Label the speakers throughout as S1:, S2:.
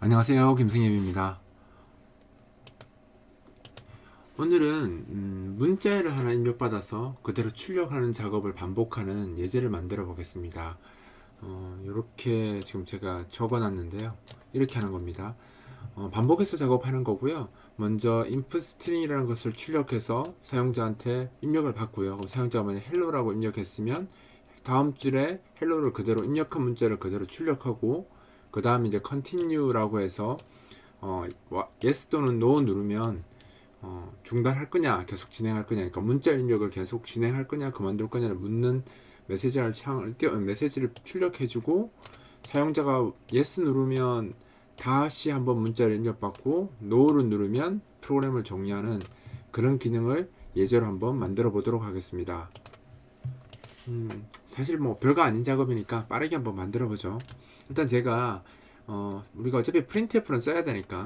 S1: 안녕하세요, 김승엽입니다. 오늘은 문자를 하나 입력받아서 그대로 출력하는 작업을 반복하는 예제를 만들어 보겠습니다. 이렇게 지금 제가 적어 놨는데요, 이렇게 하는 겁니다. 반복해서 작업하는 거고요. 먼저 input string이라는 것을 출력해서 사용자한테 입력을 받고요. 그럼 사용자가 만약 hello라고 입력했으면 다음 줄에 hello를 그대로 입력한 문자를 그대로 출력하고, 그 다음에 이제 continue라고 해서 yes 또는 no 누르면 중단할 거냐 계속 진행할 거냐, 그러니까 문자 입력을 계속 진행할 거냐 그만둘 거냐를 묻는 메시지를 출력해주고, 사용자가 yes 누르면 다시 한번 문자를 입력받고 no를 누르면 프로그램을 종료하는 그런 기능을 예제로 한번 만들어 보도록 하겠습니다. 사실 뭐 별거 아닌 작업이니까 빠르게 한번 만들어 보죠. 일단 제가 우리가 어차피 printf는 써야 되니까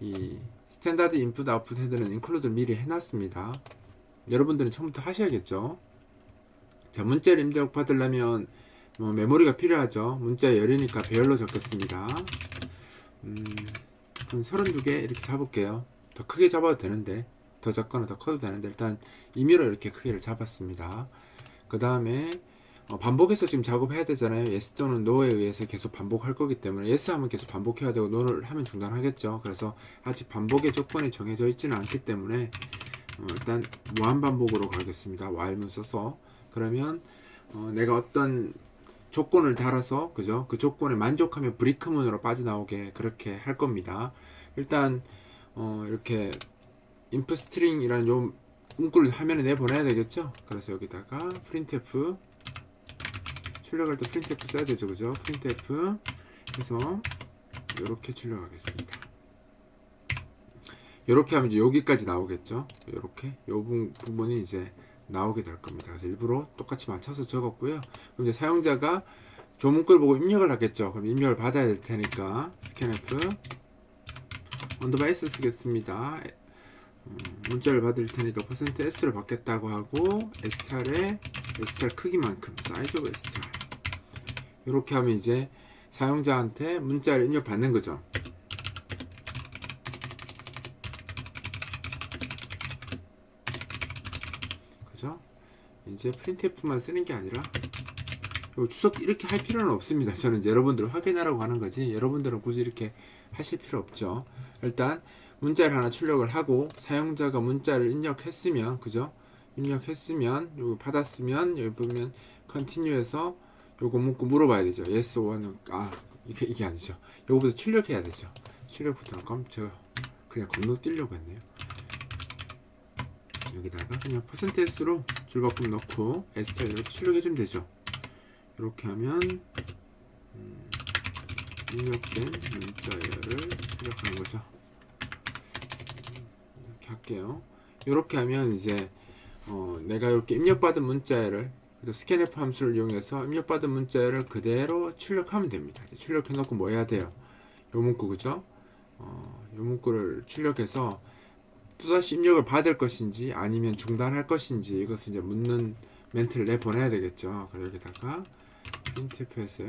S1: 이 스탠다드 인풋 아웃풋 헤드는 인클루드를 미리 해놨습니다. 여러분들은 처음부터 하셔야겠죠. 자, 문자를 입력 받으려면 메모리가 필요하죠. 문자 열이니까 배열로 적겠습니다. 한 32개 이렇게 잡을게요. 더 크게 잡아도 되는데, 더 작거나 더 커도 되는데, 일단 임의로 이렇게 크기를 잡았습니다. 그 다음에 반복해서 지금 작업해야 되잖아요. yes 또는 no에 의해서 계속 반복할 거기 때문에 yes 하면 계속 반복해야 되고 no를 하면 중단하겠죠. 그래서 아직 반복의 조건이 정해져 있지는 않기 때문에 일단 무한반복으로 가겠습니다. while문 써서. 그러면 내가 어떤 조건을 달아서, 그죠? 그 조건에 만족하면 브레이크문으로 빠져나오게 그렇게 할 겁니다. 일단 이렇게 input string이라는 요 문구를 화면에 내보내야 되겠죠. 그래서 여기다가 printf, 출력할 때 printf 써야 되죠, 그죠? printf 해서 이렇게 출력하겠습니다. 이렇게 하면 이제 여기까지 나오겠죠. 이렇게 요 부분이 이제 나오게 될 겁니다. 그래서 일부러 똑같이 맞춰서 적었고요. 그럼 이제 사용자가 저 문구를 보고 입력을 하겠죠. 그럼 입력을 받아야 될 테니까 scanf 언더바 s 쓰겠습니다. 문자를 받을 테니까 %s를 받겠다고 하고 str에 str 크기만큼 size of str, 이렇게 하면 이제 사용자한테 문자를 입력 받는 거죠. 그죠? 이제 printf만 쓰는 게 아니라 주석 이렇게 할 필요는 없습니다. 저는 이제 여러분들 확인하라고 하는 거지, 여러분들은 굳이 이렇게 하실 필요 없죠. 일단 문자를 하나 출력을 하고 사용자가 문자를 입력했으면, 그죠? 입력했으면, 요거 받았으면 여기 보면 continue에서 요거 문구 물어봐야 되죠. yes or no. 이게 아니죠. 요거부터 출력해야 되죠. 출력부터 제가 그냥 건너뛰려고 했네요. 여기다가 그냥 %s로 줄바꿈 넣고 str 이렇게 출력해주면 되죠. 이렇게 하면 입력된 문자열을 출력하는 거죠. 이렇게 할게요. 이렇게 하면 이제 내가 이렇게 입력받은 문자열을, scanf 함수를 이용해서 입력받은 문자열을 그대로 출력하면 됩니다. 출력해 놓고 뭐 해야 돼요? 요 문구, 그죠? 요 문구를 출력해서 또다시 입력을 받을 것인지 아니면 중단할 것인지 이것을 이제 묻는 멘트를 내보내야 되겠죠. 그래서 여기다가 printf에서요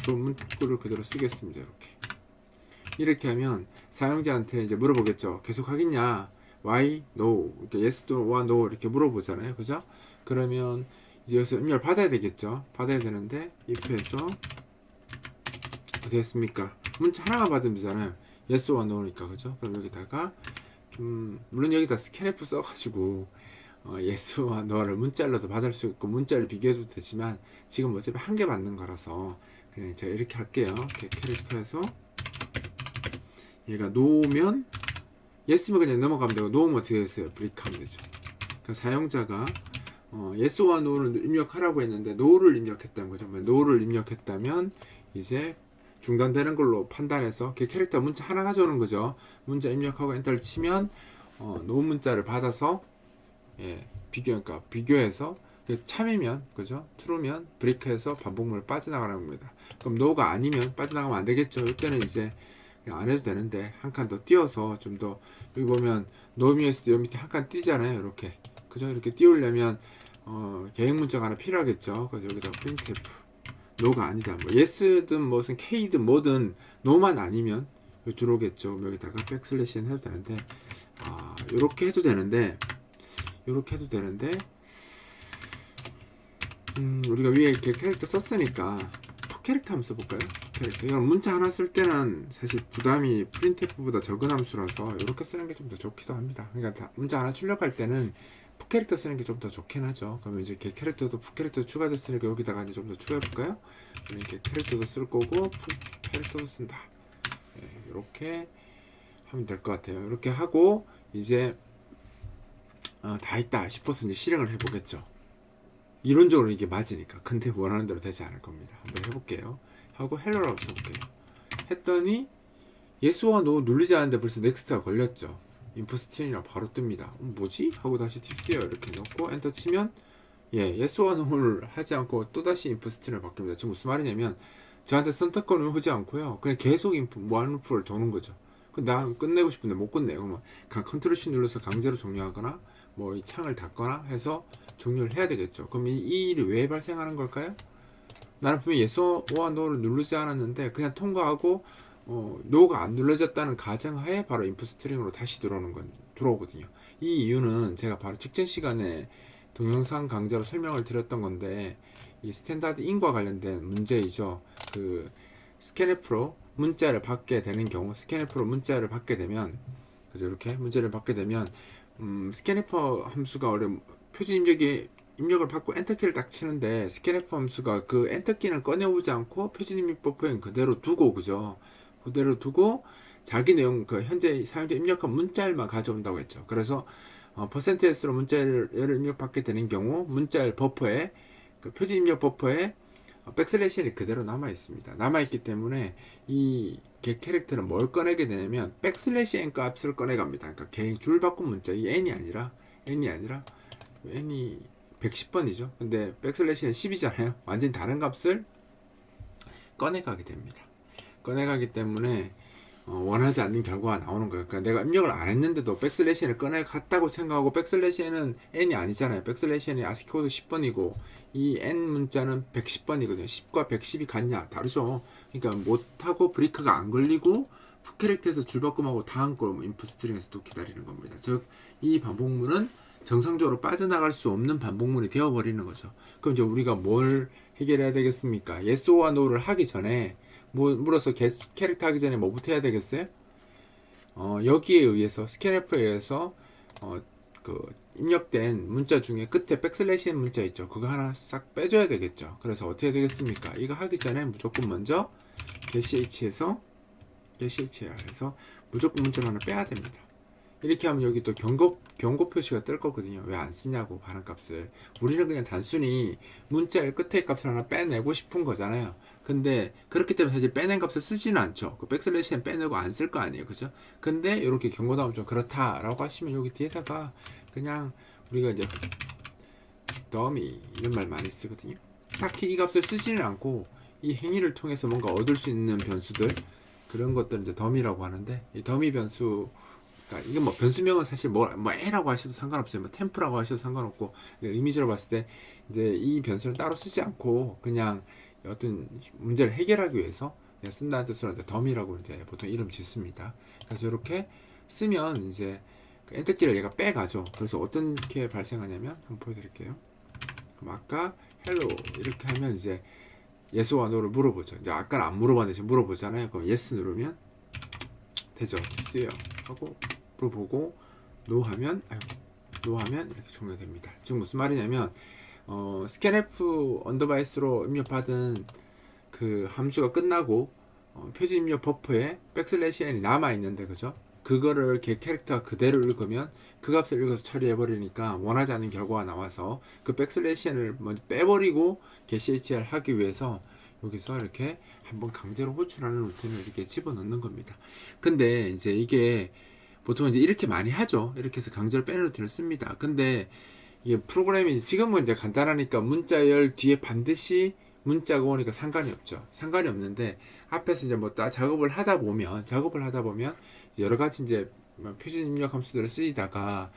S1: 그 문구를 그대로 쓰겠습니다. 이렇게 하면 사용자한테 이제 물어보겠죠. 계속 하겠냐? why, no, 이렇게 yes 또는 no 이렇게 물어보잖아요. 그죠? 그러면 이제 여기서 입력을 받아야 되겠죠. 받아야 되는데 if에서 어떻게 했습니까? 문자 하나만 받으면 되잖아요. yes or no니까. 그죠? 그럼 여기다가 물론 여기다 scanf 써가지고 예스와 너를 문자로도 받을 수 있고 문자를 비교해도 되지만 지금 어차피 한 개 받는 거라서 그냥 제가 이렇게 할게요. 이렇게 캐릭터에서 얘가 노면 예스면 그냥 넘어가면 되고, 노면 어떻게 됐어요? 브레이크 하면 되죠. 그러니까 사용자가 예스와 노를 입력하라고 했는데 노를 입력했다는 거죠. 노를 입력했다면 이제 중단되는 걸로 판단해서 캐릭터 문자 하나 가져오는 거죠. 문자 입력하고 엔터를 치면 노 문자를 받아서 그러니까 비교해서 참이면, 그죠? true면 브레이크해서 반복문을 빠져나가는 겁니다. 그럼 no가 아니면 빠져나가면 안 되겠죠. 이때는 이제 안 해도 되는데 한 칸 더 띄워서 좀 더, 여기 보면 노미에서 여기 밑에 한 칸 띄잖아요. 이렇게, 그죠? 이렇게 띄우려면 계획 문자가 하나 필요하겠죠. 그래서 여기다 printf 노가 아니다. 뭐 yes든 무슨 k든 뭐든 no만 아니면 들어오겠죠. 그럼 여기다가 백슬래시는 해도 되는데, 요렇게 해도 되는데, 요렇게 해도 되는데, 우리가 위에 이렇게 캐릭터 썼으니까 푸캐릭터 한번 써볼까요? 푸캐릭터. 이건 문자 하나 쓸 때는 사실 부담이 printf보다 적은 함수라서 이렇게 쓰는 게 좀 더 좋기도 합니다. 그러니까 문자 하나 출력할 때는 푸캐릭터 쓰는 게 좀 더 좋긴 하죠. 그러면 이제 캐릭터도 푸캐릭터 추가됐으니까 여기다가 이제 좀 더 추가해볼까요? 이렇게 캐릭터도 쓸 거고 푸캐릭터도 쓴다. 이렇게 하면 될 것 같아요. 이렇게 하고 이제 다 했다 싶어서 이제 실행을 해보겠죠. 이론적으로 이게 맞으니까. 근데 원하는 대로 되지 않을 겁니다. 한번 해볼게요. 하고 헬로라고 쳐볼게요. 했더니 예스와 노 누르지 않았는데 벌써 넥스트가 걸렸죠. 인포스틴이라고 바로 뜹니다. 뭐지? 하고 다시 팁스요 이렇게 넣고 엔터 치면 예스와 노를 하지 않고 또다시 인포스틴을 바뀝니다. 지금 무슨 말이냐면 저한테 선택권을 주지 않고요. 그냥 계속 무한루프를 도는 거죠. 나 끝내고 싶은데 못 끝내요. 그러면 컨트롤 C 눌러서 강제로 종료하거나 뭐 이 창을 닫거나 해서 종료를 해야 되겠죠. 그럼 이 일이 왜 발생하는 걸까요? 나는 분명히 예스와 노를 누르지 않았는데 그냥 통과하고 노가 안 눌러졌다는 가정하에 바로 인풋 스트링으로 다시 들어오거든요. 이 이유는 제가 바로 직전 시간에 동영상 강좌로 설명을 드렸던 건데 이 스탠다드 인과 관련된 문제이죠. 그 스캔F로 문자를 받게 되는 경우, 스캔F로 문자를 받게 되면, 그죠? 이렇게 문제를 받게 되면 스캔F 함수가 원래 표준 입력을 받고 엔터키를 딱 치는데 스캔F 함수가 그 엔터키는 꺼내오지 않고 표준 입력 버퍼엔 그대로 두고, 그죠? 그대로 두고 자기 내용, 그 현재 사용자 입력한 문자열만 가져온다고 했죠. 그래서 %s로 문자열을 입력받게 되는 경우 문자열 버퍼에 그 표준 입력 버퍼에 백슬래시이 그대로 남아 있습니다. 남아 있기 때문에 이 캐릭터는 뭘 꺼내게 되냐면 백슬래시 n 값을 꺼내갑니다. 그러니까 개인 줄 바꾼 문자, 이 n이 아니라 n이 110번이죠. 근데 백슬래시는 10이잖아요. 완전히 다른 값을 꺼내가게 됩니다. 꺼내가기 때문에 원하지 않는 결과가 나오는 거예요. 그러니까 내가 입력을 안 했는데도 백슬래시를 꺼내갔다고 생각하고 백슬래시는 n이 아니잖아요. 백슬래시는 아스키 코드 10번이고 이 n 문자는 110번이거든요. 10과 110이 같냐? 다르죠. 그러니까 못하고 브레이크가 안 걸리고 푸캐릭터에서 줄바꿈하고 다음 걸 인풋 스트링에서 또 기다리는 겁니다. 즉 이 반복문은 정상적으로 빠져나갈 수 없는 반복문이 되어버리는 거죠. 그럼 이제 우리가 뭘 해결해야 되겠습니까? yes와 no를 하기 전에 물어서 캐릭터 하기 전에 뭐부터 해야 되겠어요? 여기에 의해서 스캔F에 의해서 그 입력된 문자 중에 끝에 백슬래시 n 문자 있죠. 그거 하나 싹 빼줘야 되겠죠. 그래서 어떻게 되겠습니까? 이거 하기 전에 무조건 먼저 getH에서 무조건 문자를 하나 빼야 됩니다. 이렇게 하면 여기 또 경고 표시가 뜰 거거든요. 왜 안 쓰냐고, 반응값을. 우리는 그냥 단순히 문자의 끝에 값을 하나 빼내고 싶은 거잖아요. 근데 그렇기 때문에 사실 빼낸 값을 쓰지는 않죠. 그 백슬래시는 빼내고 안 쓸 거 아니에요. 그죠? 근데 이렇게 경고 나오면 좀 그렇다라고 하시면 여기 뒤에다가 그냥 우리가 이제 더미 이런 말 많이 쓰거든요. 딱히 이 값을 쓰지는 않고 이 행위를 통해서 뭔가 얻을 수 있는 변수들, 그런 것들은 이제 더미라고 하는데, 이 더미 변수, 그러니까 이게 뭐 변수명은 사실 뭐 A라고 하셔도 상관없어요. 뭐 템프라고 하셔도 상관없고, 이미지로 봤을 때 이제 이 변수를 따로 쓰지 않고 그냥 어떤 문제를 해결하기 위해서 그냥 쓴다는 뜻으로 이제 더미라고 이제 보통 이름 짓습니다. 그래서 이렇게 쓰면 이제 그 엔터키를 얘가 빼가죠. 그래서 어떻게 발생하냐면 한번 보여드릴게요. 그럼 아까 헬로 이렇게 하면 이제 예스와 노를 물어보죠. 이제 아까는 안 물어봤는데 지금 물어보잖아요. 그럼 예스 누르면 되죠. 쓰요 하고 물어보고 노 하면 이렇게 종료됩니다. 지금 무슨 말이냐면 scanf 언더바이스로 입력받은 그 함수가 끝나고 표준 입력 버퍼에 백슬래시 n이 남아 있는데, 그죠? 그거를 캐릭터가 그대로 읽으면 그 값을 읽어서 처리해 버리니까 원하지 않는 결과가 나와서 그 백슬래시 n을 먼저 빼버리고 getCHR 하기 위해서 여기서 이렇게 한번 강제로 호출하는 루틴을 이렇게 집어넣는 겁니다. 근데 이제 이게 보통 이제 이렇게 많이 하죠. 이렇게 해서 강제로 빼는 루틴을 씁니다. 근데 이게 프로그램이 지금은 이제 간단하니까 문자열 뒤에 반드시 문자가 오니까 상관이 없죠. 상관이 없는데 앞에서 이제 뭐 작업을 하다 보면 여러 가지 이제 표준 입력 함수들을 쓰이다가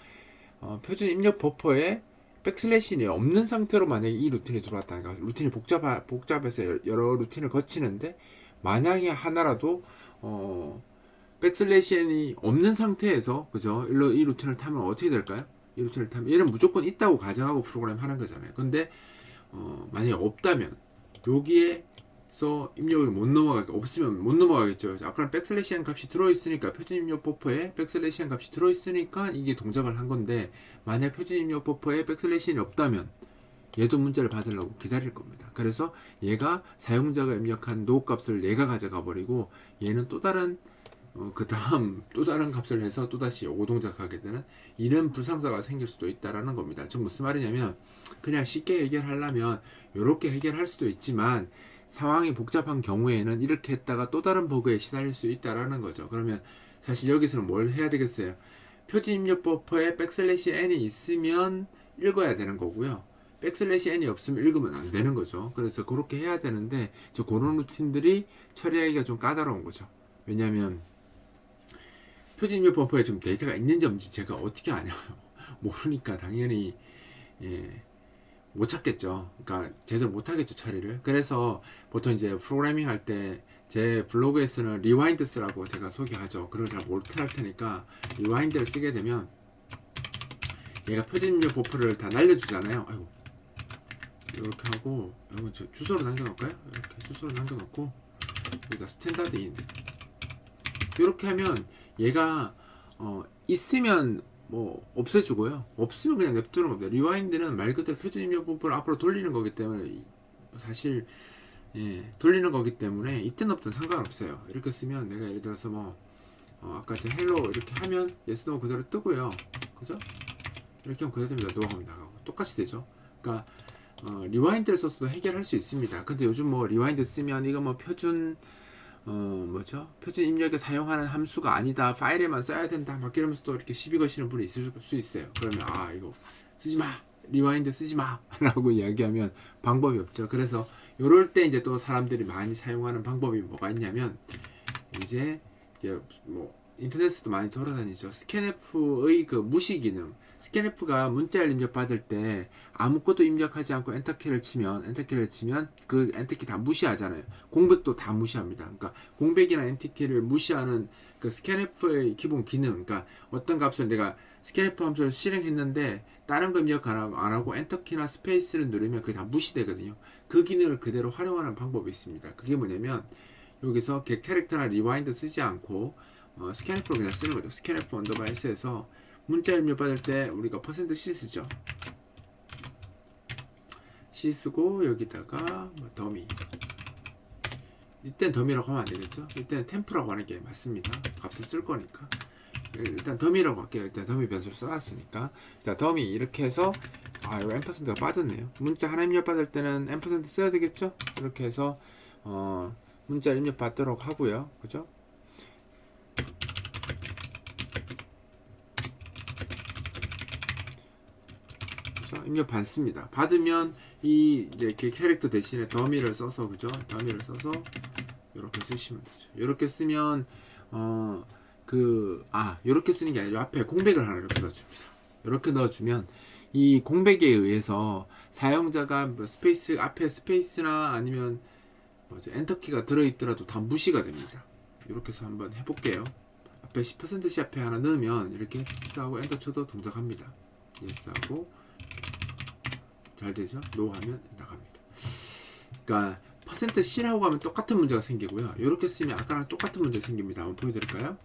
S1: 표준 입력 버퍼에 백슬래시이 없는 상태로 만약에 이 루틴이 들어왔다. 그러니까 루틴이 복잡해서 여러 루틴을 거치는데 만약에 하나라도 백슬래시 없는 상태에서 그죠? 이 루틴을 타면 어떻게 될까요? 이 루틴을 타면 얘는 무조건 있다고 가정하고 프로그램 하는 거잖아요. 근데 만약에 없다면 여기에서 입력이 못 넘어가게 없으면 못 넘어가겠죠. 아까는 백슬래시한 값이 들어있으니까 표준 입력 버퍼에 백슬래시한 값이 들어있으니까 이게 동작을 한 건데 만약 표준 입력 버퍼에 백슬래시이 없다면 얘도 문자를 받으려고 기다릴 겁니다. 그래서 얘가 사용자가 입력한 노 값을 얘가 가져가 버리고 얘는 또 다른 그 다음 또 다른 값을 해서 또다시 오동작하게 되는 이런 불상사가 생길 수도 있다라는 겁니다. 좀 무슨 말이냐면 그냥 쉽게 해결하려면 이렇게 해결할 수도 있지만 상황이 복잡한 경우에는 이렇게 했다가 또 다른 버그에 시달릴 수 있다라는 거죠. 그러면 사실 여기서는 뭘 해야 되겠어요? 표준 입력 버퍼에 백슬래시 n이 있으면 읽어야 되는 거고요. 백슬래시 n이 없으면 읽으면 안 되는 거죠. 그래서 그렇게 해야 되는데 그런 루틴들이 처리하기가 좀 까다로운 거죠. 왜냐하면 표준 입력 버퍼에 지금 데이터가 있는지 없는지 제가 어떻게 아냐요. 모르니까 당연히 못 찾겠죠. 그러니까 제대로 못 하겠죠, 처리를. 그래서 보통 이제 프로그래밍 할 때 제 블로그에서는 리와인드스라고 제가 소개하죠. 그걸 잘 못할 테니까 리와인드를 쓰게 되면 얘가 표준 입력 버퍼를 다 날려주잖아요. 아이고. 이렇게 하고 이거 주소로 남겨놓을까요? 이렇게 주소로 남겨놓고 여기다 스탠다드인 이렇게 하면 얘가 있으면 뭐 없애주고요. 없으면 그냥 냅두는 겁니다. 리와인드는 말 그대로 표준 입력 버퍼를 앞으로 돌리는 거기 때문에 사실 돌리는 거기 때문에 있든 없든 상관없어요. 이렇게 쓰면 내가 예를 들어서 뭐 아까 제 헬로 이렇게 하면 yes no 그대로 뜨고요. 그죠? 이렇게 하면 그대로 됩니다. 노하고 나가고 똑같이 되죠. 그러니까 리와인드를 써서도 해결할 수 있습니다. 근데 요즘 뭐 리와인드 쓰면 이거 뭐 표준 표준 입력에 사용하는 함수가 아니다. 파일에만 써야 된다. 막 이러면서 또 이렇게 시비 거시는 분이 있을 수 있어요. 그러면 이거 쓰지 마. 리와인드 쓰지 마. 라고 이야기하면 방법이 없죠. 그래서 요럴 때 이제 또 사람들이 많이 사용하는 방법이 뭐가 있냐면 이제 뭐 인터넷에도 많이 돌아다니죠. 스캔F의 그 무시 기능. 스캔F가 문자를 입력받을 때 아무것도 입력하지 않고 엔터키를 치면 그 엔터키 다 무시하잖아요. 공백도 다 무시합니다. 그러니까 공백이나 엔터키를 무시하는 그 스캔F의 기본 기능. 그러니까 어떤 값을 내가 스캔F 함수를 실행했는데 다른 거 입력 안 하고 엔터키나 스페이스를 누르면 그게 다 무시되거든요. 그 기능을 그대로 활용하는 방법이 있습니다. 그게 뭐냐면 여기서 get 캐릭터나 리와인드 쓰지 않고 스캔F로 그냥 쓰는 거죠. 스캔F 언더바 s에서 문자 입력 받을 때 우리가 %c 쓰죠. c 쓰고 여기다가 더미. 이땐 더미라고 하면 안 되겠죠. 이때는 템프라고 하는 게 맞습니다. 값을 쓸 거니까. 일단 더미라고 할게요. 일단 더미 변수를 써놨으니까. 자, 더미 이렇게 해서 이거 %가 빠졌네요. 문자 하나 입력 받을 때는 %써야 되겠죠. 이렇게 해서 문자 입력 받도록 하고요. 그죠? 입력 받습니다. 받으면 이제 캐릭터 대신에 더미를 써서 그죠? 더미를 써서 이렇게 쓰시면 되죠. 이렇게 쓰면 이렇게 쓰는 게 아니라 앞에 공백을 하나 이렇게 넣어줍니다. 이렇게 넣어주면 이 공백에 의해서 사용자가 뭐 스페이스 앞에 스페이스나 아니면 엔터키가 들어있더라도 다 무시가 됩니다. 이렇게 해서 한번 해볼게요. 앞에 10%씩 앞에 하나 넣으면 이렇게 X하고 엔터 쳐도 동작합니다. Yes하고 잘 되죠? 노 하면 나갑니다. 그러니까 %C라고 하면 똑같은 문제가 생기고요. 이렇게 쓰면 아까랑 똑같은 문제 생깁니다. 한번 보여드릴까요?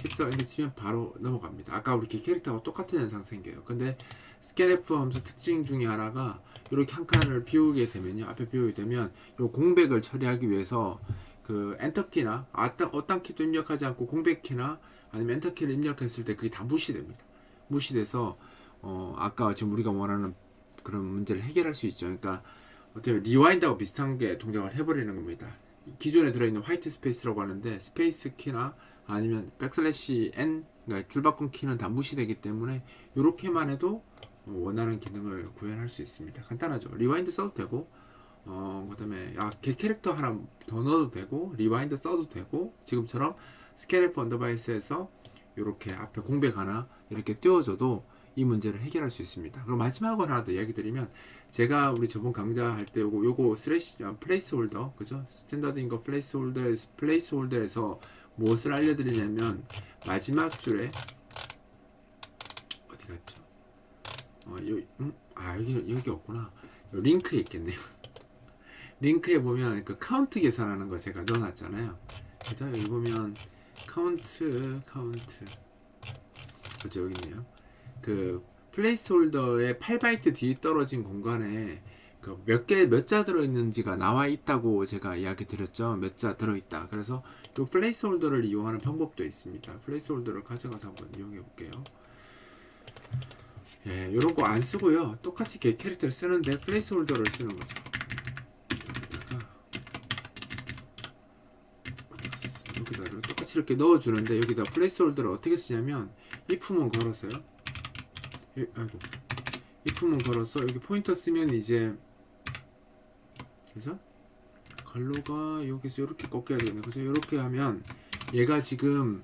S1: 캡스가 엔터 치면 바로 넘어갑니다. 아까 우리 캐릭터하고 똑같은 현상 생겨요. 근데 스캔F 함수 특징 중에 하나가 이렇게 한 칸을 비우게 되면요. 앞에 비우게 되면 이 공백을 처리하기 위해서 그 엔터키나 어떤 키도 입력하지 않고 공백키나 아니면 엔터키를 입력했을 때 그게 다 무시됩니다. 무시돼서 아까 지금 우리가 원하는 그런 문제를 해결할 수 있죠. 그러니까 어떻게 리와인드하고 비슷한 게 동작을 해버리는 겁니다. 기존에 들어있는 화이트 스페이스라고 하는데 스페이스 키나 아니면 백슬래시 n 그러니까 줄바꿈 키는 다 무시되기 때문에 이렇게만 해도 원하는 기능을 구현할 수 있습니다. 간단하죠. 리와인드 써도 되고 그 다음에 get 캐릭터 하나 더 넣어도 되고 리와인드 써도 되고 지금처럼 스캔F 언더바이스에서 이렇게 앞에 공백 하나 이렇게 띄워줘도 이 문제를 해결할 수 있습니다. 그럼 마지막으로 하나 더 이야기 드리면, 제가 우리 저번 강좌 할 때 요거 슬래시 플레이스 홀더, 그죠? 스탠다드인 거 플레이스 홀더에서 무엇을 알려드리냐면, 마지막 줄에 어디 갔죠? 여기 없구나. 링크에 있겠네요. 링크에 보면 그 카운트 계산하는 거 제가 넣어놨잖아요. 그죠? 여기 보면 카운트 그죠? 여기 있네요. 그 플레이스홀더의 8바이트 뒤에 떨어진 공간에 그 몇 자 들어있는지가 나와 있다고 제가 이야기 드렸죠. 몇 자 들어있다. 그래서 이 플레이스홀더를 이용하는 방법도 있습니다. 플레이스홀더를 가져가서 한번 이용해 볼게요. 예, 이런 거 안 쓰고요. 똑같이 개 캐릭터를 쓰는데 플레이스홀더를 쓰는 거죠. 여기다 똑같이 이렇게 넣어주는데, 여기다 플레이스홀더를 어떻게 쓰냐면 if문 걸어서요. if문 걸어서 여기 포인터 쓰면 이제, 그죠? 갈로가 여기서 이렇게 꺾여야 되겠네. 그죠? 이렇게 하면 얘가 지금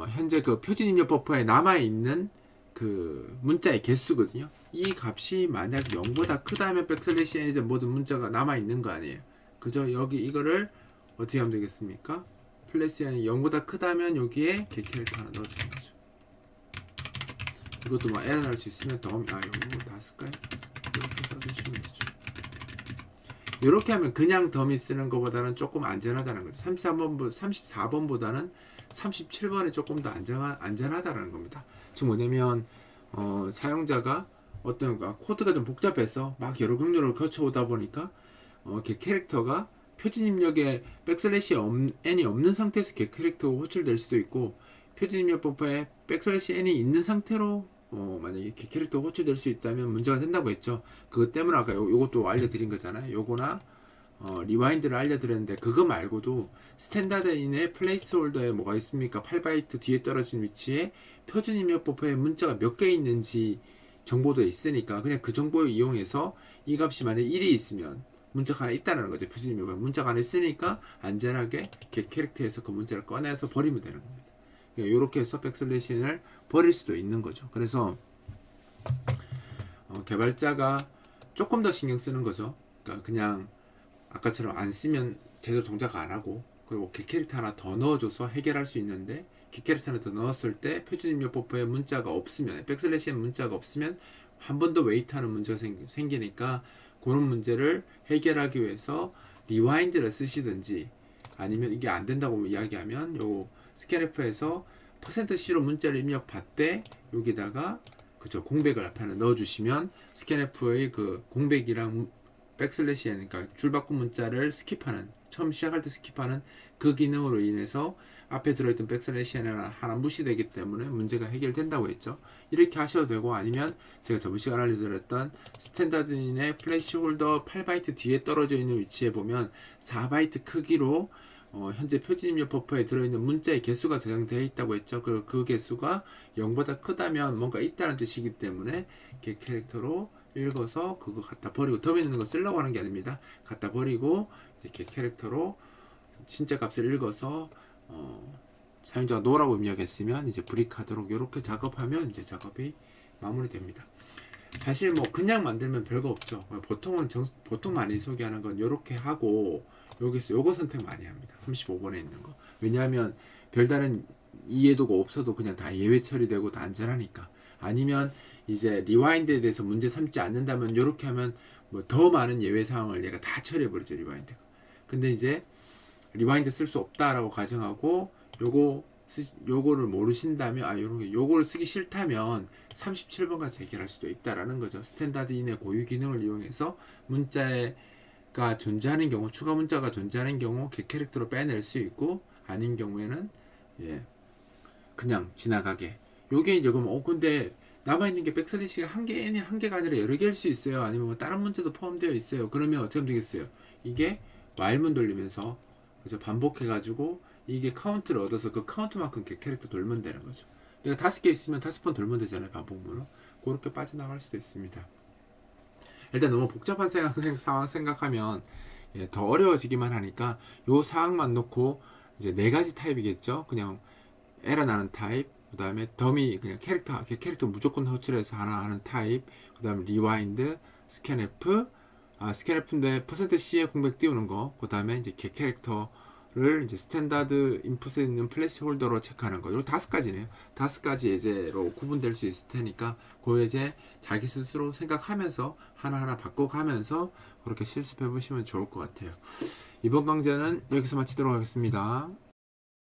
S1: 현재 그 표준 입력 버퍼에 남아있는 그 문자의 개수거든요. 이 값이 만약 0보다 크다면 백슬래시 n이든 모든 문자가 남아있는 거 아니에요. 그죠? 여기 이거를 어떻게 하면 되겠습니까? 플래시 n이 0보다 크다면 여기에 개 캐릭터 하나 넣어주는 거죠. 이것도 뭐 에러 날 수 있으면 이거 다 쓸까요? 이렇게 써주시면 되죠. 이렇게 하면 그냥 더미 쓰는 것보다는 조금 안전하다는 거죠. 34번보다는 37번이 조금 더 안전하다는 겁니다. 지금 뭐냐면 사용자가 어떤 코드가 좀 복잡해서 막 여러 경로를 거쳐오다 보니까 개 캐릭터가 표준 입력에 백슬래시 n이 없는 상태에서 개 캐릭터가 호출될 수도 있고, 표준 입력 버퍼에 백슬래시 n이 있는 상태로 만약에 개 캐릭터가 호출될 수 있다면 문제가 된다고 했죠. 그것 때문에 아까 요것도 알려드린 거잖아요. 요거나 리와인드를 알려드렸는데, 그거 말고도 스탠다드인의 플레이스홀더에 뭐가 있습니까? 8바이트 뒤에 떨어진 위치에 표준 입력 버퍼에 문자가 몇 개 있는지 정보도 있으니까, 그냥 그 정보를 이용해서 이 값이 만약에 1이 있으면 문자가 하나 있다는 거죠. 표준 입력 버퍼에 문자가 하나 있으니까 안전하게 개 캐릭터에서 그 문자를 꺼내서 버리면 되는 겁니다. 이렇게 해서 백슬래시를 버릴 수도 있는 거죠. 그래서 개발자가 조금 더 신경 쓰는 거죠. 그러니까 그냥 아까처럼 안 쓰면 제대로 동작 안 하고, 그리고 개 캐릭터 하나 더 넣어줘서 해결할 수 있는데, 개 캐릭터 하나 더 넣었을 때 표준 입력 버퍼에 문자가 없으면, 백슬래시에 문자가 없으면 한 번 더 웨이트하는 문제가 생기니까, 그런 문제를 해결하기 위해서 리와인드를 쓰시든지, 아니면 이게 안 된다고 이야기하면 요 스캔F에서 %C로 문자를 입력받되 여기다가 그죠, 공백을 앞에 하나 넣어주시면 스캔F의 그 공백이랑 백슬래시 n, 그러니까 줄바꿈 문자를 스킵하는, 처음 시작할 때 스킵하는 그 기능으로 인해서 앞에 들어있던 백슬래시 n 하나 무시되기 때문에 문제가 해결된다고 했죠. 이렇게 하셔도 되고, 아니면 제가 저번 시간에 알려드렸던 스탠다드인의 플래시홀더 8바이트 뒤에 떨어져 있는 위치에 보면 4바이트 크기로 현재 표준 입력 버퍼에 들어있는 문자의 개수가 저장되어 있다고 했죠. 그 개수가 0보다 크다면 뭔가 있다는 뜻이기 때문에 개 캐릭터로 읽어서 그거 갖다 버리고, 더미 있는 거 쓰려고 하는 게 아닙니다. 갖다 버리고 이제 개 캐릭터로 진짜 값을 읽어서 사용자가 노라고 입력했으면 이제 브릭하도록 이렇게 작업하면 이제 작업이 마무리됩니다. 사실 뭐 그냥 만들면 별거 없죠. 보통 많이 소개하는 건 이렇게 하고, 여기서 요거 선택 많이 합니다. 35번에 있는 거. 왜냐하면 별다른 이해도가 없어도 그냥 다 예외 처리되고 다 안전하니까. 아니면 이제 리와인드에 대해서 문제 삼지 않는다면 이렇게 하면 뭐 더 많은 예외 상황을 얘가 다 처리해버리죠, 리와인드가. 근데 이제 리와인드 쓸 수 없다라고 가정하고 요거를 모르신다면, 요거를 쓰기 싫다면 37번까지 해결할 수도 있다라는 거죠. 스탠다드인의 고유 기능을 이용해서 문자가 존재하는 경우, 추가 문자가 존재하는 경우 개 캐릭터로 빼낼 수 있고, 아닌 경우에는 그냥 지나가게. 요게 이제 그럼 근데 남아있는 게 백슬래시가 한 개가 아니라 여러 개일 수 있어요. 아니면 뭐 다른 문제도 포함되어 있어요. 그러면 어떻게 하면 되겠어요? 이게 while문 돌리면서 그죠, 반복해가지고 이게 카운트를 얻어서 그 카운트만큼 개 캐릭터 돌면 되는 거죠. 내가 5개 있으면 5번 돌면 되잖아요, 반복문으로. 그렇게 빠져나갈 수도 있습니다. 일단 너무 복잡한 상황 생각하면 더 어려워지기만 하니까 요 상황만 놓고 이제 4가지 타입이겠죠. 그냥 에러 나는 타입, 그 다음에 더미 그냥 캐릭터 무조건 호출해서 하나 하는 타입, 그 다음에 리와인드, 스캔F, 스캔F인데 %C에 공백 띄우는 거, 그 다음에 이제 캐릭터를 이제 스탠다드 인풋에 있는 플래시홀더로 체크하는 거. 이거 5가지네요. 5가지 예제로 구분될 수 있을 테니까 그 예제 자기 스스로 생각하면서 하나하나 바꿔가면서 그렇게 실습해 보시면 좋을 것 같아요. 이번 강좌는 여기서 마치도록 하겠습니다.